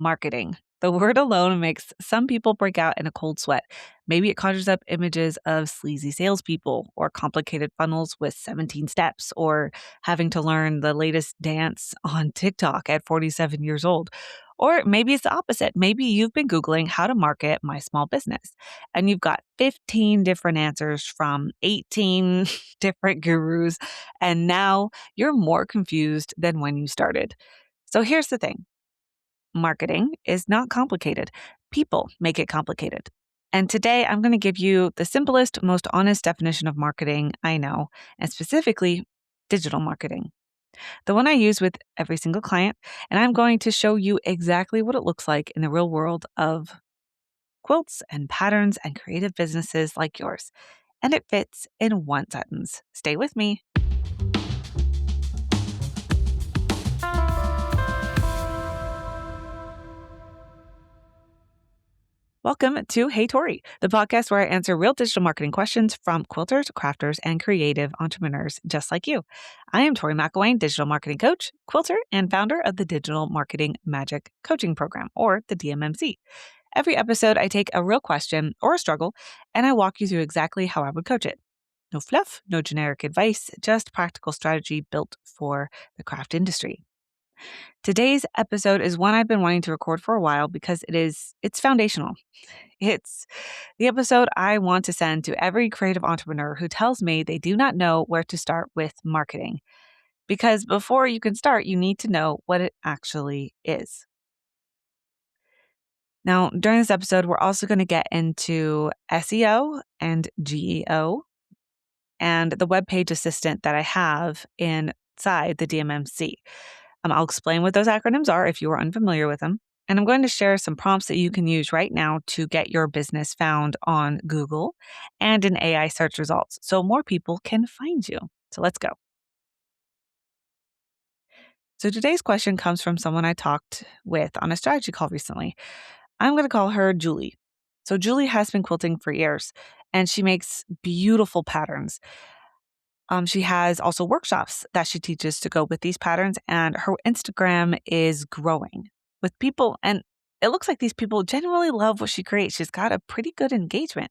Marketing. The word alone makes some people break out in a cold sweat. Maybe it conjures up images of sleazy salespeople or complicated funnels with 17 steps or having to learn the latest dance on TikTok at 47 years old. Or maybe it's the opposite. Maybe you've been Googling how to market my small business and you've got 15 different answers from 18 different gurus. And now you're more confused than when you started. So here's the thing. Marketing is not complicated. People make it complicated. And today I'm going to give you the simplest, most honest definition of marketing I know, and specifically digital marketing, the one I use with every single client. And I'm going to show you exactly what it looks like in the real world of quilts and patterns and creative businesses like yours. And it fits in one sentence. Stay with me. Welcome to Hey Tori, the podcast where I answer real digital marketing questions from quilters, crafters, and creative entrepreneurs just like you. I am Tori McElwain, digital marketing coach, quilter, and founder of the Digital Marketing Magic Coaching Program, or the DMMC. Every episode, I take a real question or a struggle, and I walk you through exactly how I would coach it. No fluff, no generic advice, just practical strategy built for the craft industry. Today's episode is one I've been wanting to record for a while because it's foundational. It's the episode I want to send to every creative entrepreneur who tells me they do not know where to start with marketing. Because before you can start, you need to know what it actually is. Now, during this episode, we're also going to get into SEO and GEO and the web page assistant that I have inside the DMMC. I'll explain what those acronyms are if you are unfamiliar with them. And I'm going to share some prompts that you can use right now to get your business found on Google and in AI search results so more people can find you. So let's go. So today's question comes from someone I talked with on a strategy call recently. I'm going to call her Julie. So Julie has been quilting for years and she makes beautiful patterns. She has also workshops that she teaches to go with these patterns, and her Instagram is growing with people. And it looks like these people genuinely love what she creates. She's got a pretty good engagement.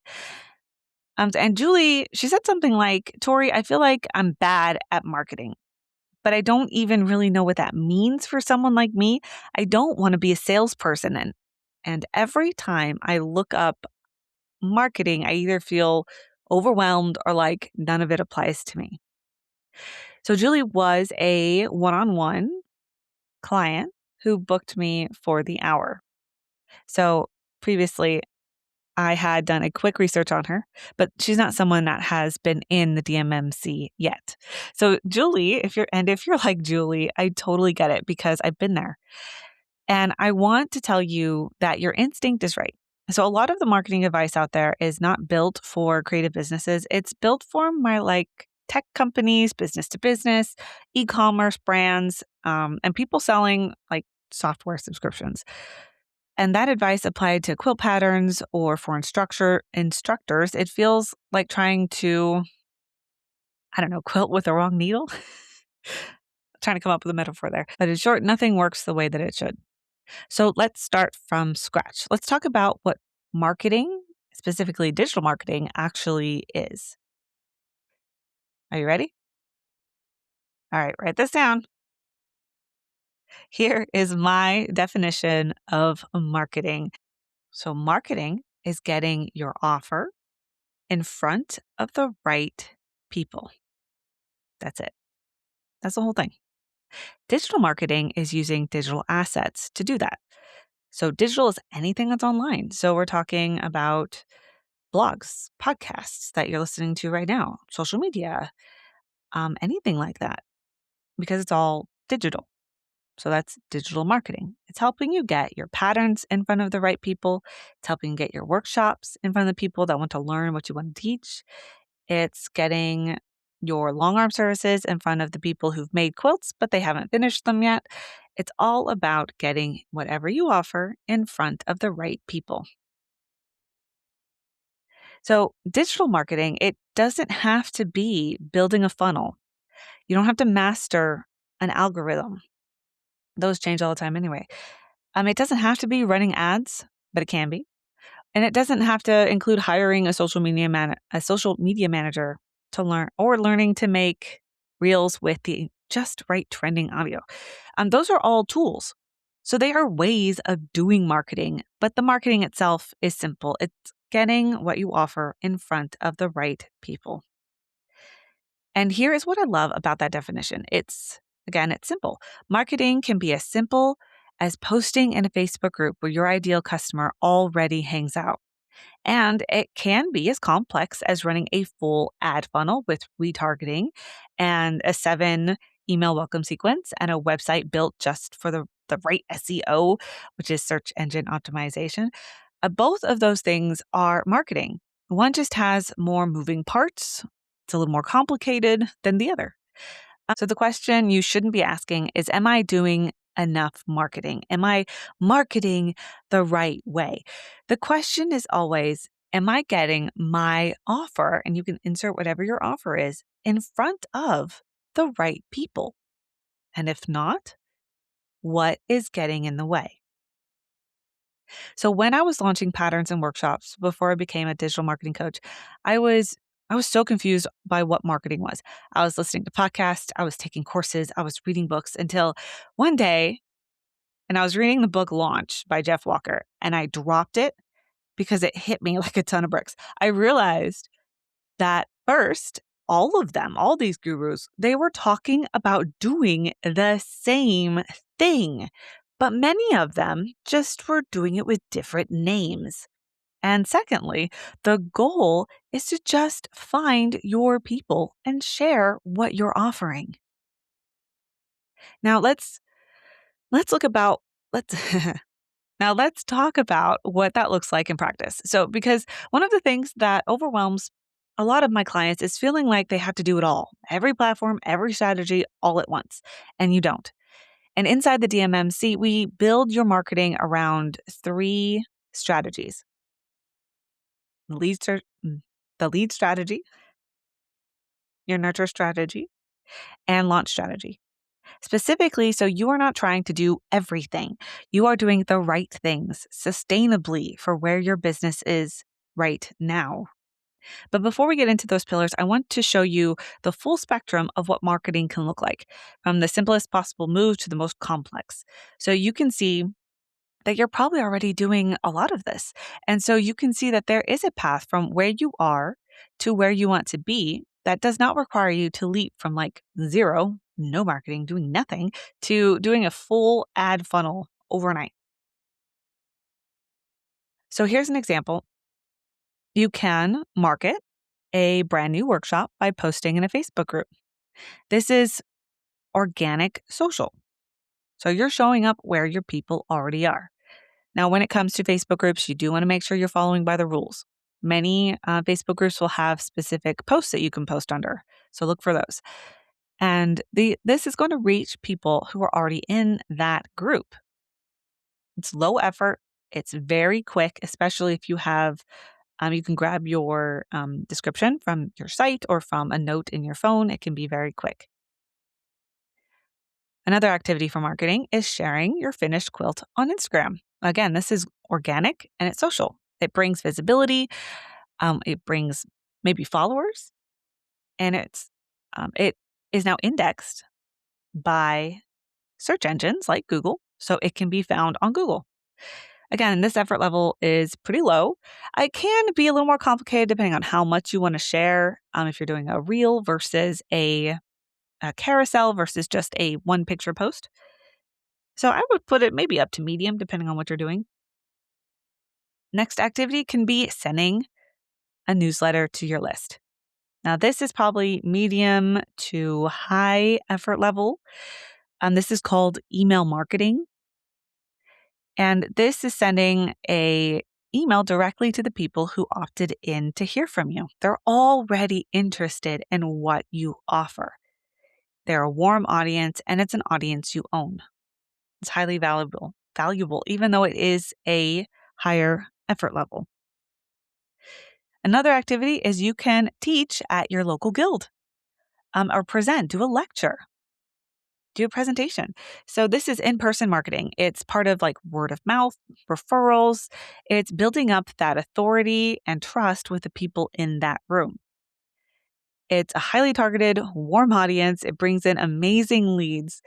And Julie, she said something like, Tori, I feel like I'm bad at marketing, but I don't even really know what that means for someone like me. I don't want to be a salesperson. And every time I look up marketing, I either feel overwhelmed or like none of it applies to me. So Julie was a one-on-one client who booked me for the hour. So previously, I had done a quick research on her, but she's not someone that has been in the DMMC yet. So Julie, if you're like Julie, I totally get it because I've been there. And I want to tell you that your instinct is right. So a lot of the marketing advice out there is not built for creative businesses. It's built for my tech companies, business to business, e-commerce brands, and people selling like software subscriptions. And that advice applied to quilt patterns or for instructors, it feels like trying to, I don't know, quilt with the wrong needle. Trying to come up with a metaphor there. But in short, nothing works the way that it should. So let's start from scratch. Let's talk about what marketing, specifically digital marketing, actually is. Are you ready? All right, write this down. Here is my definition of marketing. So, marketing is getting your offer in front of the right people. That's it. That's the whole thing. Digital marketing is using digital assets to do that. So, digital is anything that's online. So, we're talking about blogs, podcasts that you're listening to right now, social media, anything like that, because it's all digital. So that's digital marketing. It's helping you get your patterns in front of the right people. It's helping you get your workshops in front of the people that want to learn what you want to teach. It's getting your long arm services in front of the people who've made quilts, but they haven't finished them yet. It's all about getting whatever you offer in front of the right people. So, digital marketing, it doesn't have to be building a funnel. You don't have to master an algorithm. Those change all the time anyway. It doesn't have to be running ads, but it can be. And it doesn't have to include hiring a social media manager to learning to make reels with the just right trending audio. Those are all tools. So they are ways of doing marketing, but the marketing itself is simple. It's getting what you offer in front of the right people. And here is what I love about that definition. It's simple. Marketing can be as simple as posting in a Facebook group where your ideal customer already hangs out. And it can be as complex as running a full ad funnel with retargeting and a 7 email welcome sequence and a website built just for the right SEO, which is search engine optimization. Both of those things are marketing. One just has more moving parts. It's a little more complicated than the other. So the question you shouldn't be asking is, am I doing enough marketing? Am I marketing the right way? The question is always, am I getting my offer? And you can insert whatever your offer is in front of the right people. And if not, what is getting in the way? So when I was launching patterns and workshops before I became a digital marketing coach, I was I was so confused by what marketing was. I was listening to podcasts, I was taking courses, I was reading books until one day, and I was reading the book Launch by Jeff Walker, and I dropped it because it hit me like a ton of bricks. I realized that first, all of them, all these gurus, they were talking about doing the same thing, but many of them just were doing it with different names. And secondly, the goal is to just find your people and share what you're offering. Now let's look about let's now let's talk about what that looks like in practice. So because one of the things that overwhelms a lot of my clients is feeling like they have to do it all. Every platform, every strategy all at once, and you don't. And inside the DMMC, we build your marketing around 3 strategies. The lead, str- the lead strategy, your nurture strategy, and launch strategy. Specifically, so you are not trying to do everything. You are doing the right things sustainably for where your business is right now. But before we get into those pillars, I want to show you the full spectrum of what marketing can look like, from the simplest possible move to the most complex. So you can see that you're probably already doing a lot of this. And so you can see that there is a path from where you are to where you want to be that does not require you to leap from like zero, no marketing, doing nothing, to doing a full ad funnel overnight. So here's an example. You can market a brand new workshop by posting in a Facebook group. This is organic social. So you're showing up where your people already are. Now, when it comes to Facebook groups, you do want to make sure you're following by the rules. Many Facebook groups will have specific posts that you can post under. So look for those. And this is going to reach people who are already in that group. It's low effort. It's very quick, especially if you have, you can grab your description from your site or from a note in your phone. It can be very quick. Another activity for marketing is sharing your finished quilt on Instagram. Again, this is organic and it's social. It brings visibility. It brings maybe followers, and it is now indexed by search engines like Google, so it can be found on Google. Again, this effort level is pretty low. It can be a little more complicated depending on how much you want to share. If you're doing a reel versus a carousel versus just a one picture post. So I would put it maybe up to medium depending on what you're doing. Next activity can be sending a newsletter to your list. Now, this is probably medium to high effort level. This is called email marketing. And this is sending a email directly to the people who opted in to hear from you. They're already interested in what you offer. They're a warm audience, and it's an audience you own. It's highly valuable, even though it is a higher effort level. Another activity is you can teach at your local guild or present, do a lecture. do a presentation. So this is in-person marketing. It's part of like word of mouth, referrals. It's building up that authority and trust with the people in that room. It's a highly targeted, warm audience. It brings in amazing leads.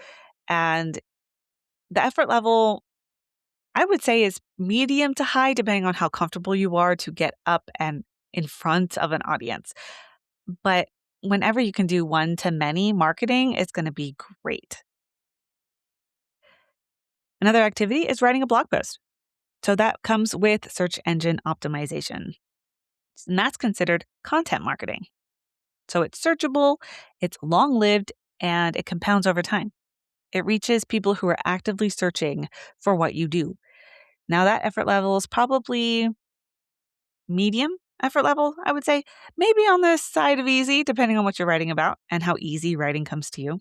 And the effort level, I would say, is medium to high, depending on how comfortable you are to get up and in front of an audience. But whenever you can do one to many marketing, it's going to be great. Another activity is writing a blog post. So that comes with search engine optimization. And that's considered content marketing. So it's searchable, it's long lived, and it compounds over time. It reaches people who are actively searching for what you do. Now, that effort level is probably medium effort level, I would say. Maybe on the side of easy, depending on what you're writing about and how easy writing comes to you.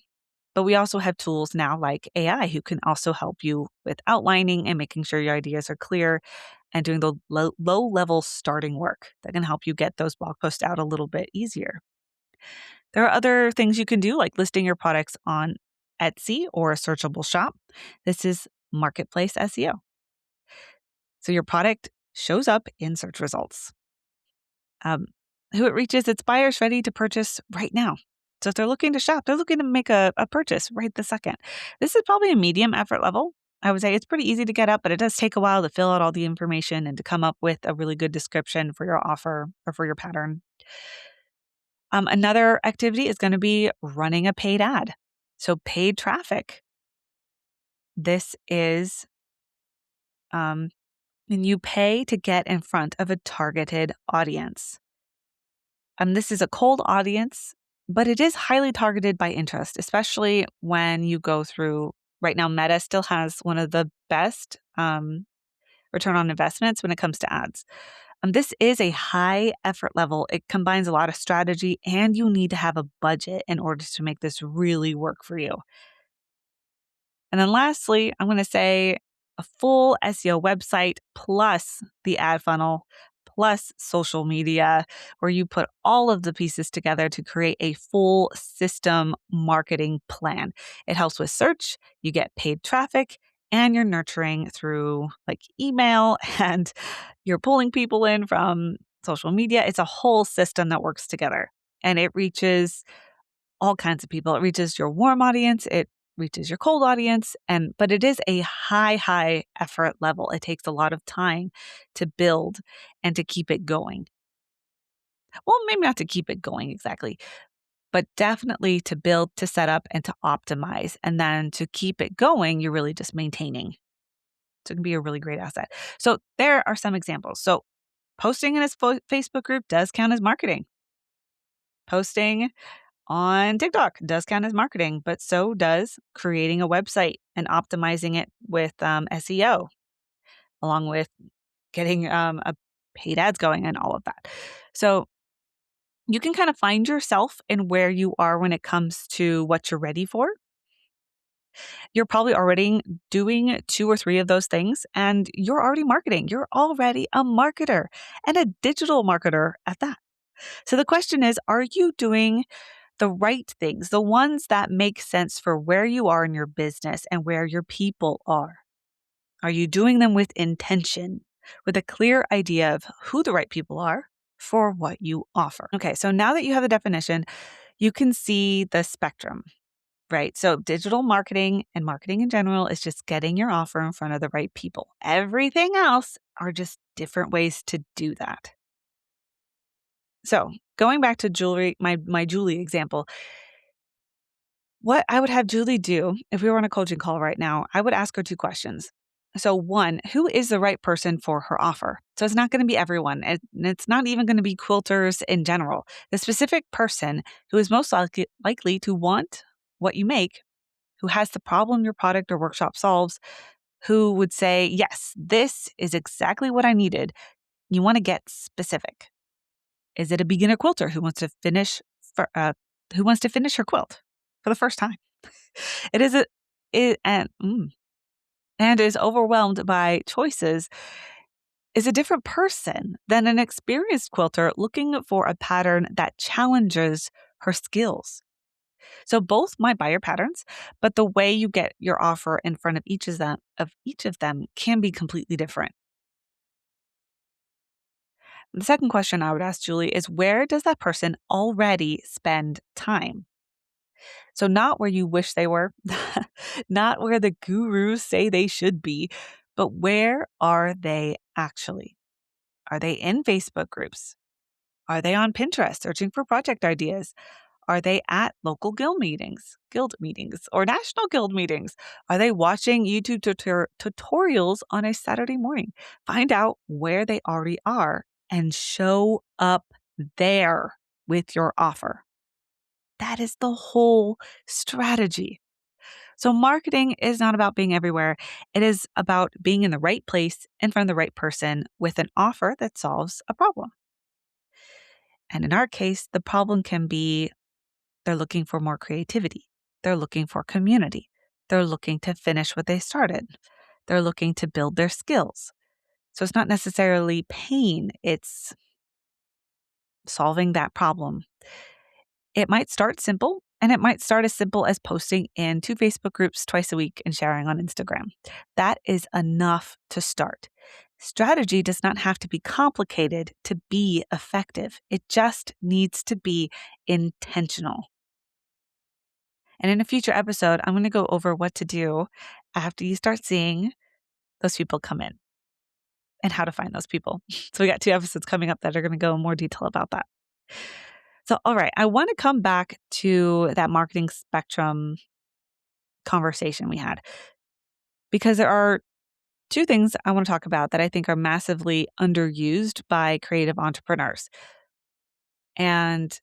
But we also have tools now like AI who can also help you with outlining and making sure your ideas are clear and doing the low level starting work that can help you get those blog posts out a little bit easier. There are other things you can do, like listing your products on Etsy or a searchable shop. This is marketplace SEO. So your product shows up in search results. Who it reaches, it's buyers ready to purchase right now. So if they're looking to shop, they're looking to make a purchase right this second. This is probably a medium effort level. I would say it's pretty easy to get up, but it does take a while to fill out all the information and to come up with a really good description for your offer or for your pattern. Another activity is going to be running a paid ad. So paid traffic. This is when you pay to get in front of a targeted audience. This is a cold audience, but it is highly targeted by interest, especially when you go through. Right now, Meta still has one of the best return on investments when it comes to ads. This is a high effort level. It combines a lot of strategy, and you need to have a budget in order to make this really work for you. And then lastly, I'm going to say a full SEO website plus the ad funnel plus social media, where you put all of the pieces together to create a full system marketing plan. It helps with search, you get paid traffic, and you're nurturing through like email and you're pulling people in from social media. It's a whole system that works together and it reaches all kinds of people. It reaches your warm audience, it reaches your cold audience, but it is a high effort level. It takes a lot of time to build and to keep it going. Well, maybe not to keep it going exactly, but definitely to build, to set up, and to optimize. And then to keep it going, you're really just maintaining. So it can be a really great asset. So there are some examples. So posting in a Facebook group does count as marketing. Posting on TikTok does count as marketing, but so does creating a website and optimizing it with SEO, along with getting a paid ads going and all of that. So you can kind of find yourself in where you are when it comes to what you're ready for. You're probably already doing 2 or 3 of those things, and you're already marketing. You're already a marketer and a digital marketer at that. So the question is, are you doing the right things, the ones that make sense for where you are in your business and where your people are? Are you doing them with intention, with a clear idea of who the right people are for what you offer? Okay, so now that you have the definition, you can see the spectrum, right? So digital marketing and marketing in general is just getting your offer in front of the right people. Everything else are just different ways to do that. So going back to jewelry, my Julie example, what I would have Julie do if we were on a coaching call right now, I would ask her 2 questions. So one, who is the right person for her offer? So it's not going to be everyone. And it's not even going to be quilters in general. The specific person who is most likely to want what you make, who has the problem your product or workshop solves, who would say, yes, this is exactly what I needed. You want to get specific. Is it a beginner quilter who wants to finish her quilt for the first time? It is and is overwhelmed by choices, is a different person than an experienced quilter looking for a pattern that challenges her skills. So both might buy your patterns, but the way you get your offer in front of each of them can be completely different. The second question I would ask Julie is, where does that person already spend time? So not where you wish they were, not where the gurus say they should be, but where are they actually? Are they in Facebook groups? Are they on Pinterest searching for project ideas? Are they at local guild meetings, or national guild meetings? Are they watching YouTube tutorials on a Saturday morning? Find out where they already are and show up there with your offer. That is the whole strategy. So, marketing is not about being everywhere. It is about being in the right place in front of the right person with an offer that solves a problem. And in our case, the problem can be they're looking for more creativity. They're looking for community. They're looking to finish what they started. They're looking to build their skills. So it's not necessarily pain, it's solving that problem. It might start simple, and it might start as simple as posting in 2 Facebook groups twice a week and sharing on Instagram. That is enough to start. Strategy does not have to be complicated to be effective. It just needs to be intentional. And in a future episode, I'm going to go over what to do after you start seeing those people come in and how to find those people. So we got 2 episodes coming up that are going to go in more detail about that. So, all right, I want to come back to that marketing spectrum conversation we had because there are 2 things I want to talk about that I think are massively underused by creative entrepreneurs. And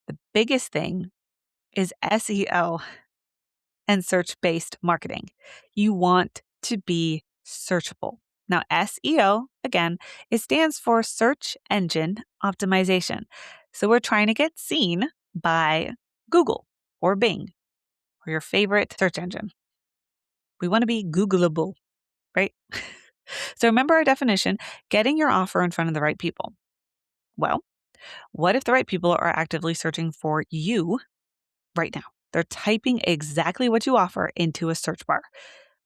the biggest thing is SEO and search-based marketing. You want to be searchable. Now, SEO, again, it stands for search engine optimization. So we're trying to get seen by Google or Bing or your favorite search engine. We want to be Googleable, right? So remember our definition, getting your offer in front of the right people. Well, what if the right people are actively searching for you right now? They're typing exactly what you offer into a search bar.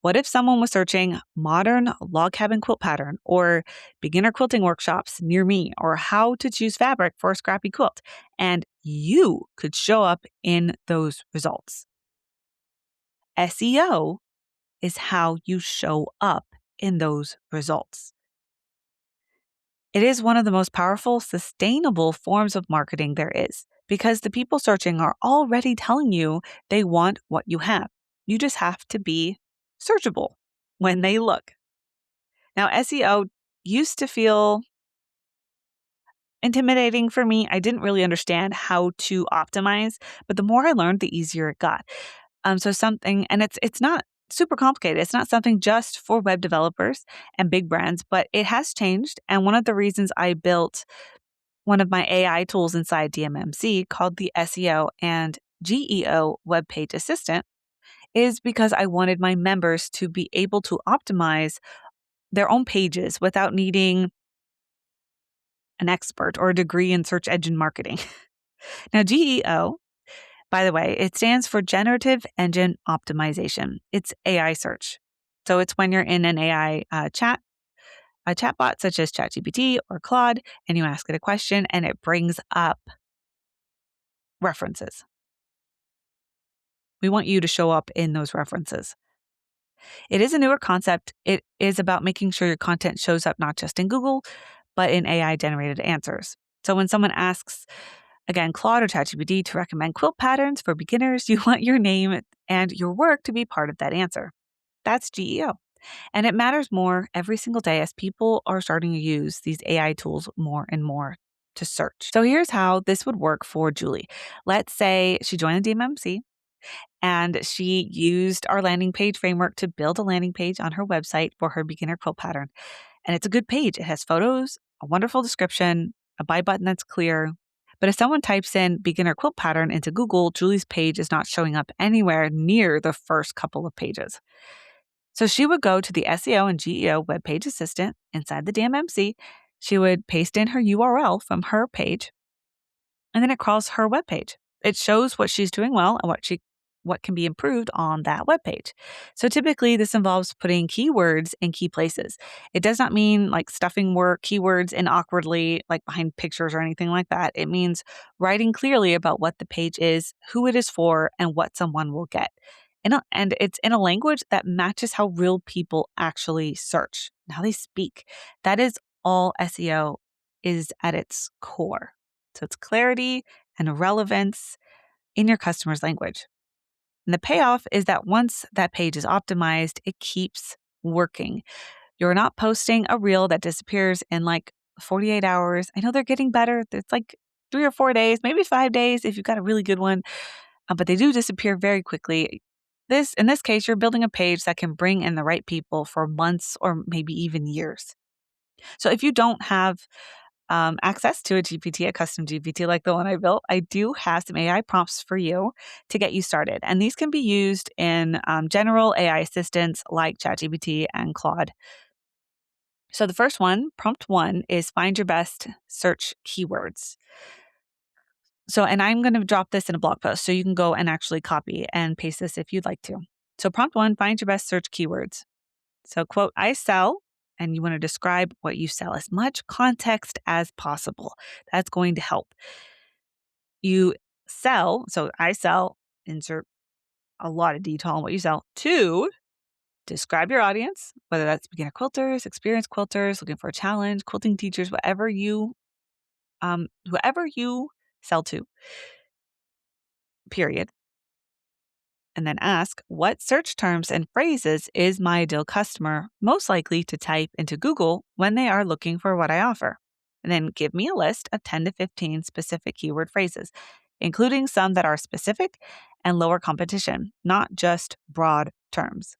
What if someone was searching modern log cabin quilt pattern or beginner quilting workshops near me or how to choose fabric for a scrappy quilt, and you could show up in those results? SEO is how you show up in those results. It is one of the most powerful, sustainable forms of marketing there is because the people searching are already telling you they want what you have. You just have to be searchable when they look. Now, SEO used to feel intimidating for me. I didn't really understand how to optimize, but the more I learned, the easier it got. And it's not super complicated. It's not something just for web developers and big brands, but it has changed. And one of the reasons I built one of my AI tools inside DMMC called the SEO and GEO web page assistant is because I wanted my members to be able to optimize their own pages without needing an expert or a degree in search engine marketing. Now, GEO, by the way, it stands for Generative Engine Optimization. It's AI search. So it's when you're in an AI a chatbot such as ChatGPT or Claude, and you ask it a question and it brings up references. We want you to show up in those references. It is a newer concept. It is about making sure your content shows up not just in Google, but in AI generated answers. So when someone asks, again, Claude or ChatGPT to recommend quilt patterns for beginners, you want your name and your work to be part of that answer. That's GEO. And it matters more every single day as people are starting to use these AI tools more and more to search. So here's how this would work for Julie. Let's say she joined the DMMC and she used our landing page framework to build a landing page on her website for her beginner quilt pattern. And it's a good page. It has photos, a wonderful description, a buy button that's clear. But if someone types in beginner quilt pattern into Google, Julie's page is not showing up anywhere near the first couple of pages. So she would go to the SEO and GEO web page assistant inside the DMMC. She would paste in her URL from her page, and then it crawls her web page. It shows what she's doing well and what can be improved on that web page. So typically this involves putting keywords in key places. It does not mean like stuffing work keywords in awkwardly like behind pictures or anything like that. It means writing clearly about what the page is, who it is for, and what someone will get. And it's in a language that matches how real people actually search, and how they speak. That is all SEO is at its core. So it's clarity and relevance in your customer's language. And the payoff is that once that page is optimized, it keeps working. You're not posting a reel that disappears in like 48 hours. I know they're getting better. It's like 3 or 4 days, maybe 5 days if you've got a really good one, but they do disappear very quickly. In this case, you're building a page that can bring in the right people for months or maybe even years. So if you don't have access to a custom GPT like the one I built, I do have some AI prompts for you to get you started. And these can be used in general AI assistants like ChatGPT and Claude. So the first one, prompt one, is find your best search keywords. So, and I'm going to drop this in a blog post so you can go and actually copy and paste this if you'd like to. So prompt one, find your best search keywords. So quote, I sell, and you want to describe what you sell, as much context as possible. That's going to help. You sell, so I sell, insert a lot of detail on what you sell. Two, describe your audience, whether that's beginner quilters, experienced quilters, looking for a challenge, quilting teachers, whoever you sell to, period. And then ask, what search terms and phrases is my ideal customer most likely to type into Google when they are looking for what I offer? And then give me a list of 10 to 15 specific keyword phrases, including some that are specific and lower competition, not just broad terms.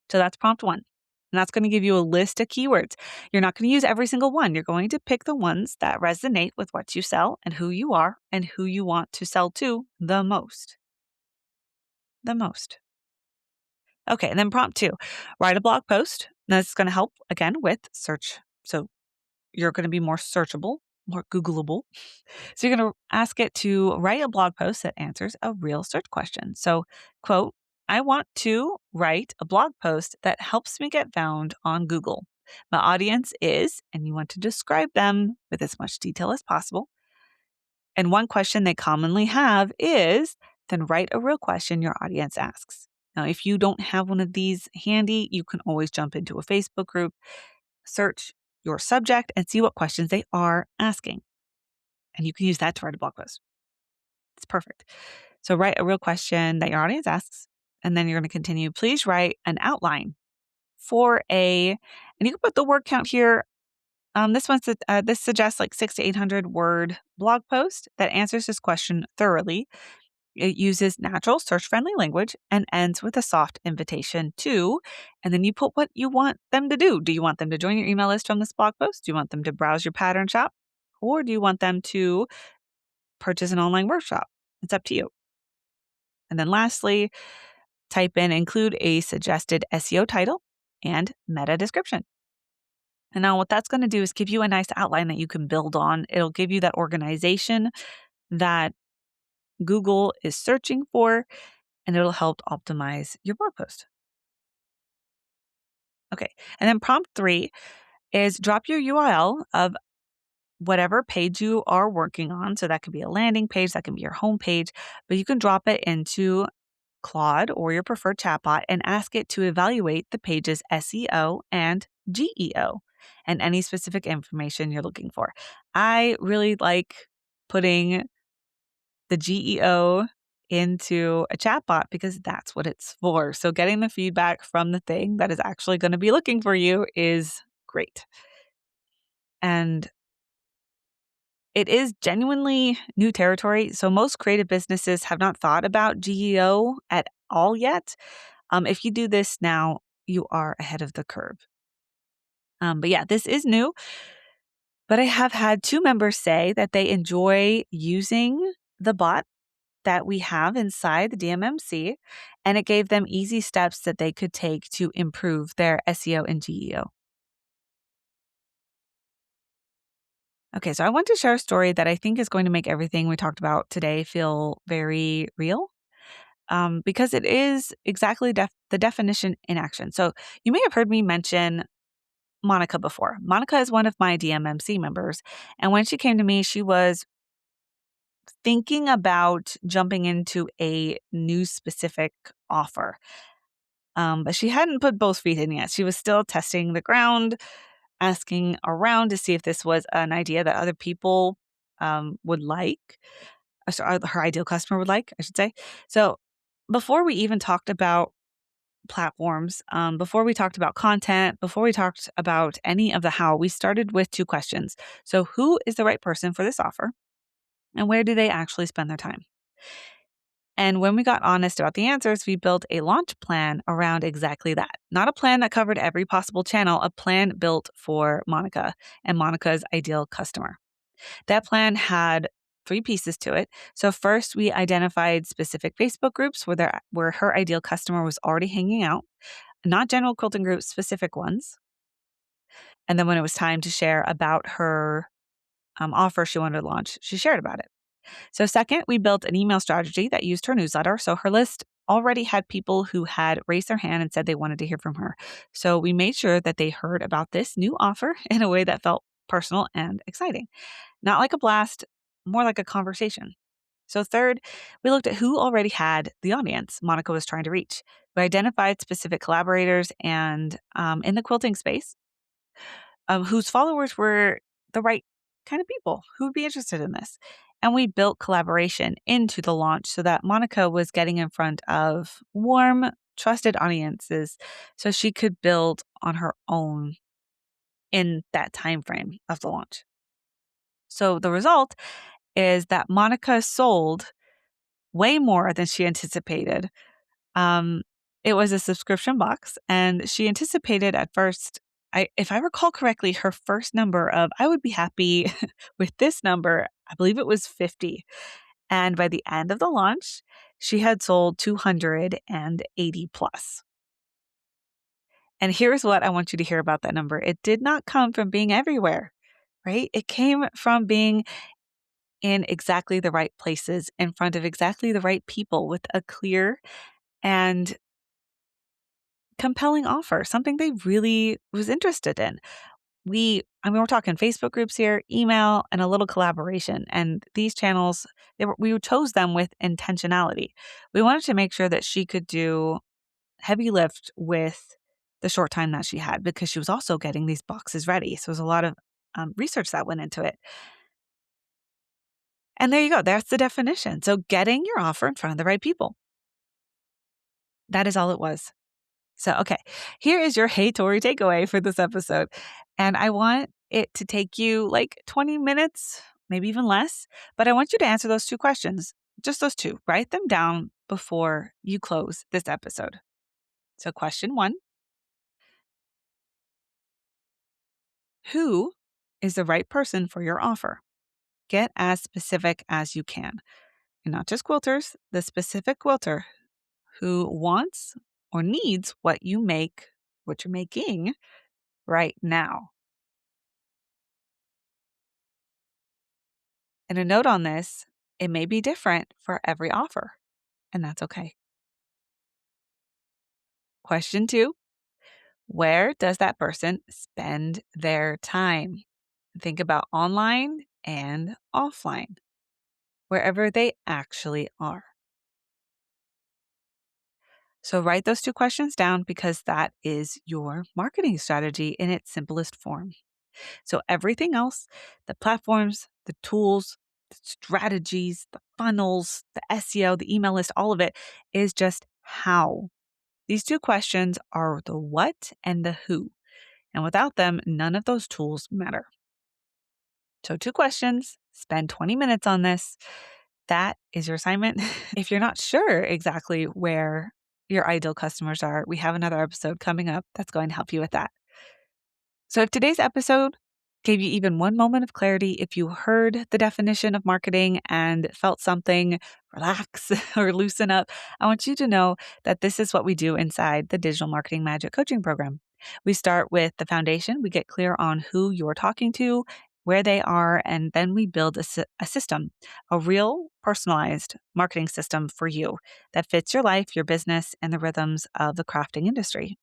So that's prompt one. And that's going to give you a list of keywords. You're not going to use every single one. You're going to pick the ones that resonate with what you sell and who you are and who you want to sell to the most. The most. Okay, and then prompt two, write a blog post. That's going to help again with search. So you're going to be more searchable, more Googleable. So you're going to ask it to write a blog post that answers a real search question. So, quote, I want to write a blog post that helps me get found on Google. My audience is, and you want to describe them with as much detail as possible. And one question they commonly have is, then write a real question your audience asks. Now, if you don't have one of these handy, you can always jump into a Facebook group, search your subject, and see what questions they are asking. And you can use that to write a blog post. It's perfect. So write a real question that your audience asks, and then you're going to continue. Please write an outline and you can put the word count here. This suggests like 600 to 800 word blog post that answers this question thoroughly. It uses natural, search-friendly language and ends with a soft invitation to, and then you put what you want them to do. Do you want them to join your email list from this blog post? Do you want them to browse your pattern shop? Or do you want them to purchase an online workshop? It's up to you. And then lastly, include a suggested SEO title and meta description. And now what that's going to do is give you a nice outline that you can build on. It'll give you that organization that Google is searching for, and it'll help optimize your blog post. Okay. And then prompt three is drop your URL of whatever page you are working on. So that could be a landing page, that can be your home page, but you can drop it into Claude or your preferred chatbot and ask it to evaluate the page's SEO and GEO and any specific information you're looking for. I really like putting the GEO into a chatbot because that's what it's for. So getting the feedback from the thing that is actually going to be looking for you is great. And it is genuinely new territory. So most creative businesses have not thought about GEO at all yet. If you do this now, you are ahead of the curve. But yeah, this is new. But I have had 2 members say that they enjoy using the bot that we have inside the DMMC, and it gave them easy steps that they could take to improve their SEO and GEO. Okay, so I want to share a story that I think is going to make everything we talked about today feel very real, because it is exactly the definition in action. So you may have heard me mention Monica before. Monica is one of my DMMC members. And when she came to me, she was thinking about jumping into a new specific offer. But she hadn't put both feet in yet. She was still testing the ground, asking around to see if this was an idea that other people would like, her ideal customer would like, I should say. So before we even talked about platforms, before we talked about content, before we talked about any of the how, we started with two questions. So, who is the right person for this offer? And where do they actually spend their time? And when we got honest about the answers, we built a launch plan around exactly that. Not a plan that covered every possible channel, a plan built for Monica and Monica's ideal customer. That plan had three pieces to it. So first, we identified specific Facebook groups where her ideal customer was already hanging out, not general quilting groups, specific ones. And then when it was time to share about her offer she wanted to launch, she shared about it. So, second, we built an email strategy that used her newsletter. So, her list already had people who had raised their hand and said they wanted to hear from her. So, we made sure that they heard about this new offer in a way that felt personal and exciting, not like a blast, more like a conversation. So, third, we looked at who already had the audience Monica was trying to reach. We identified specific collaborators and in the quilting space whose followers were the right kind of people who would be interested in this. And we built collaboration into the launch so that Monica was getting in front of warm, trusted audiences so she could build on her own in that time frame of the launch. So the result is that Monica sold way more than she anticipated. Um, it was a subscription box, and she anticipated at first, if I recall correctly, her first number of I would be happy with this number. I believe it was 50. And by the end of the launch, she had sold 280 plus. And here's what I want you to hear about that number. It did not come from being everywhere, right? It came from being in exactly the right places, in front of exactly the right people with a clear and compelling offer, something they really was interested in. We're talking Facebook groups here, email, and a little collaboration. And these channels, we chose them with intentionality. We wanted to make sure that she could do heavy lift with the short time that she had because she was also getting these boxes ready. So there's a lot of research that went into it. And there you go. That's the definition. So getting your offer in front of the right people. That is all it was. So, okay, here is your Hey Tori takeaway for this episode. And I want it to take you like 20 minutes, maybe even less, but I want you to answer those two questions, just those two. Write them down before you close this episode. So, question one, who is the right person for your offer? Get as specific as you can. And not just quilters, the specific quilter who wants or needs what you're making right now. And a note on this, it may be different for every offer, and that's okay. Question two, where does that person spend their time? Think about online and offline, wherever they actually are. So write those two questions down because that is your marketing strategy in its simplest form. So everything else, the platforms, the tools, the strategies, the funnels, the SEO, the email list, all of it is just how. These two questions are the what and the who. And without them, none of those tools matter. So, two questions, spend 20 minutes on this. That is your assignment. If you're not sure exactly where your ideal customers are, we have another episode coming up that's going to help you with that. So, if today's episode gave you even one moment of clarity, if you heard the definition of marketing and felt something relax or loosen up, I want you to know that this is what we do inside the Digital Marketing Magic Coaching Program. We start with the foundation, we get clear on who you're talking to where they are, and then we build a system, a real personalized marketing system for you that fits your life, your business, and the rhythms of the crafting industry.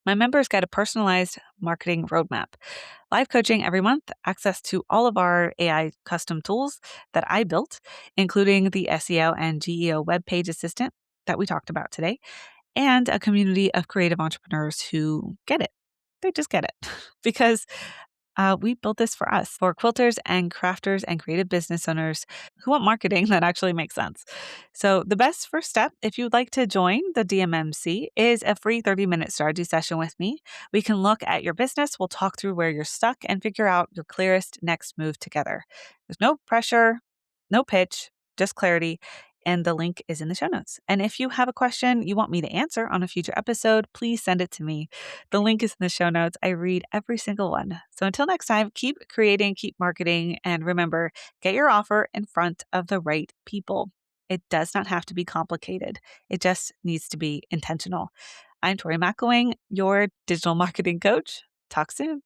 My members get a personalized marketing roadmap, live coaching every month, access to all of our AI custom tools that I built, including the SEO and GEO web page assistant that we talked about today, and a community of creative entrepreneurs who get it. They just get it because we built this for us, for quilters and crafters and creative business owners who want marketing that actually makes sense. So, the best first step, if you'd like to join the DMMC, is a free 30-minute strategy session with me. We can look at your business, we'll talk through where you're stuck, and figure out your clearest next move together. There's no pressure, no pitch, just clarity. And the link is in the show notes. And if you have a question you want me to answer on a future episode, please send it to me. The link is in the show notes. I read every single one. So until next time, keep creating, keep marketing, and remember, get your offer in front of the right people. It does not have to be complicated. It just needs to be intentional. I'm Tori McElwain, your digital marketing coach. Talk soon.